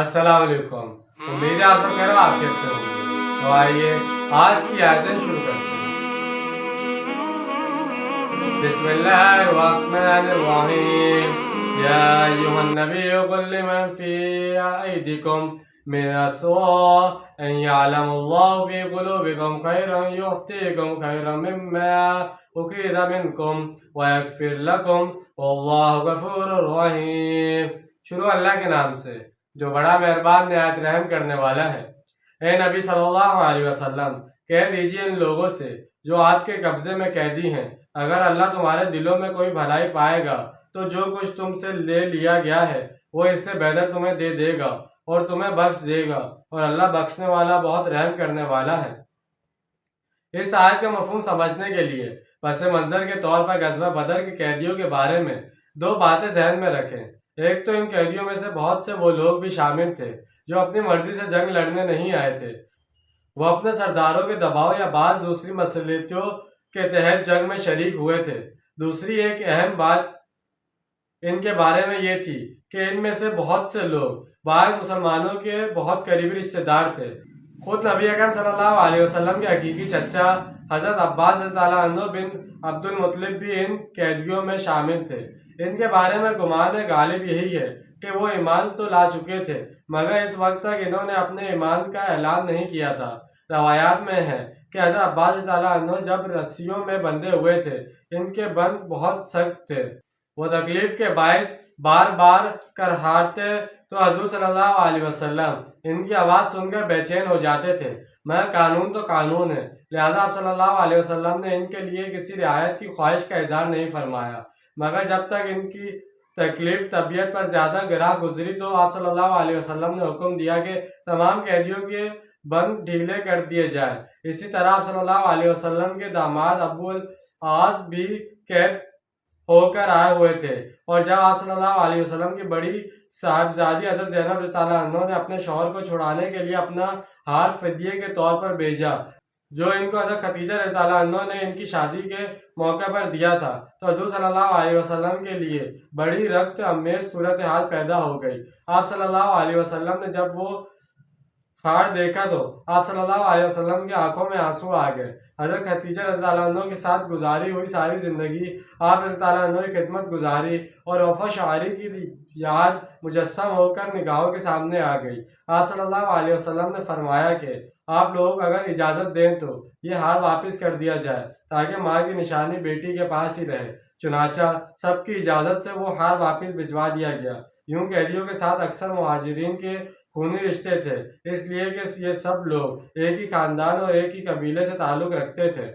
السلام علیکم، امید ہے آپ سب خیر و عافیت سے ہوں گے۔ تو آئیے آج کی آیتیں شروع کرتے ہیں۔ بسم اللہ الرحمن الرحیم، یا ایھا النبی قل لمن فی ایدیکم من الصلاۃ ان یعلم اللہ فی قلوبکم خیرا یؤتیکم خیرا مما اخذ منکم ویغفر لکم واللہ غفور رحیم۔ شروع اللہ کے نام سے جو بڑا مہربان نہایت رحم کرنے والا ہے۔ اے نبی صلی اللہ علیہ وسلم، کہہ دیجیے ان لوگوں سے جو آپ کے قبضے میں قیدی ہیں، اگر اللہ تمہارے دلوں میں کوئی بھلائی پائے گا تو جو کچھ تم سے لے لیا گیا ہے وہ اس سے بہتر تمہیں دے دے گا اور تمہیں بخش دے گا، اور اللہ بخشنے والا بہت رحم کرنے والا ہے۔ اس آیت کا مفہوم سمجھنے کے لیے پس منظر کے طور پر غزوہ بدر کے قیدیوں کے بارے میں دو باتیں ذہن میں رکھیں۔ ایک تو ان قیدیوں میں سے بہت سے وہ لوگ بھی شامل تھے جو اپنی مرضی سے جنگ لڑنے نہیں آئے تھے، وہ اپنے سرداروں کے دباؤ یا بعض دوسری مصلحتوں کے تحت جنگ میں شریک ہوئے تھے۔ دوسری ایک اہم بات ان کے بارے میں یہ تھی کہ ان میں سے بہت سے لوگ بعض مسلمانوں کے بہت قریبی رشتہ دار تھے۔ خود نبی اکرم صلی اللہ علیہ وسلم کے حقیقی چچا حضرت عباس رضی اللہ عنہ بن عبد المطلب بھی ان قیدیوں میں شامل تھے۔ ان کے بارے میں گمان غالب یہی ہے کہ وہ ایمان تو لا چکے تھے مگر اس وقت تک انہوں نے اپنے ایمان کا اعلان نہیں کیا تھا۔ روایات میں ہے کہ حضرت عباس رضی اللہ عنہ جب رسیوں میں بندھے ہوئے تھے، ان کے بند بہت سخت تھے، وہ تکلیف کے باعث بار بار کرہاتے تو حضور صلی اللہ علیہ وسلم ان کی آواز سن کر بے چین ہو جاتے تھے، مگر قانون تو قانون ہے، لہٰذا آپ صلی اللہ علیہ وسلم نے ان کے لیے کسی رعایت کی خواہش کا اظہار نہیں فرمایا، مگر جب تک ان کی تکلیف طبیعت پر زیادہ گراں گزری تو آپ صلی اللہ علیہ وسلم نے حکم دیا کہ تمام قیدیوں کے بند ڈھیلے کر دیے جائیں۔ اسی طرح آپ صلی اللہ علیہ وسلم کے داماد ابو العاص بھی قید ہو کر آئے ہوئے تھے، اور جب آپ صلی اللہ علیہ وسلم کی بڑی صاحبزادی حضرت زینب رضی اللہ عنہ نے اپنے شوہر کو چھڑانے کے لیے اپنا ہار فدیے کے طور پر بھیجا جو ان کو حضرت خدیجہ رضی اللہ عنہ نے ان کی شادی کے موقع پر دیا تھا، تو حضور صلی اللہ علیہ وسلم کے لیے بڑی رنج امیز صورتحال پیدا ہو گئی۔ آپ صلی اللہ علیہ وسلم نے جب وہ ہار دیکھا تو آپ صلی اللہ علیہ وسلم کی آنکھوں میں آنسو آ گئے۔ حضرت خدیجہ رضی اللہ عنہ کے ساتھ گزاری ہوئی ساری زندگی آپ رضی اللہ عنہ کی خدمت گزاری اور وفا شعاری کی یاد مجسم ہو کر نگاہوں کے سامنے آ گئی۔ آپ صلی اللہ علیہ وسلم نے فرمایا کہ آپ لوگ اگر اجازت دیں تو یہ ہار واپس کر دیا جائے تاکہ ماں کی نشانی بیٹی کے پاس ہی رہے۔ چنانچہ سب کی اجازت سے وہ ہار واپس بھجوا دیا گیا۔ یوں قیدیوں کے ساتھ اکثر مہاجرین کے خونی رشتے تھے، اس لیے کہ یہ سب لوگ ایک ہی خاندان اور ایک ہی قبیلے سے تعلق رکھتے تھے۔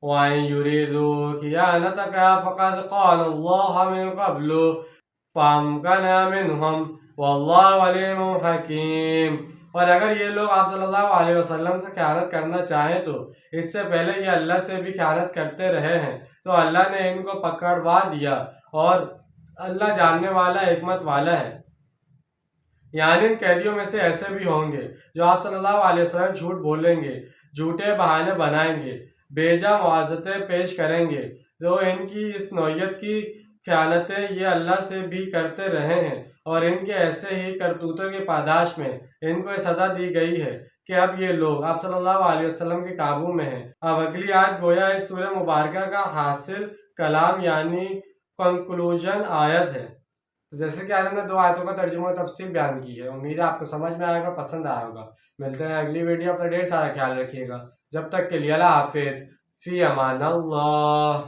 وَإِن يُرِيدُوا خِيَانَتَكَ فَقَدْ خَانَ اللَّهَ مِن قَبْلُ فَأَمْكَنَ مِنْهُمْ وَاللَّهُ عَلِيمٌ حَكِيمٌ۔ اور اگر یہ لوگ آپ صلی اللہ علیہ وسلم سے خیانت کرنا چاہیں تو اس سے پہلے یہ اللہ سے بھی خیانت کرتے رہے ہیں، تو اللہ نے ان کو پکڑوا دیا، اور اللہ جاننے والا حکمت والا ہے۔ یعنی ان قیدیوں میں سے ایسے بھی ہوں گے جو آپ صلی اللہ علیہ وسلم جھوٹ بولیں گے، جھوٹے بہانے بنائیں گے، بیجا معاذتیں پیش کریں گے۔ تو ان کی اس نوعیت کی خیانتیں یہ اللہ سے بھی کرتے رہے ہیں، اور ان کے ایسے ہی کرتوتوں کی پاداش میں ان کو سزا دی گئی ہے کہ اب یہ لوگ آپ صلی اللہ علیہ وسلم کے قابو میں ہیں۔ اب اگلی آیت گویا اس سورہ مبارکہ کا حاصل کلام یعنی کنکلوژن آیت ہے۔ تو جیسے کہ آج ہم نے دو آیتوں کا ترجمہ و تفسیر بیان کی ہے، امید ہے آپ کو سمجھ میں آئے گا، پسند آیا ہوگا۔ ملتے ہیں اگلی ویڈیو، اپنا ڈھیر سارا خیال رکھیے گا، جب تک کے لیے اللہ حافظ، فی امان اللہ۔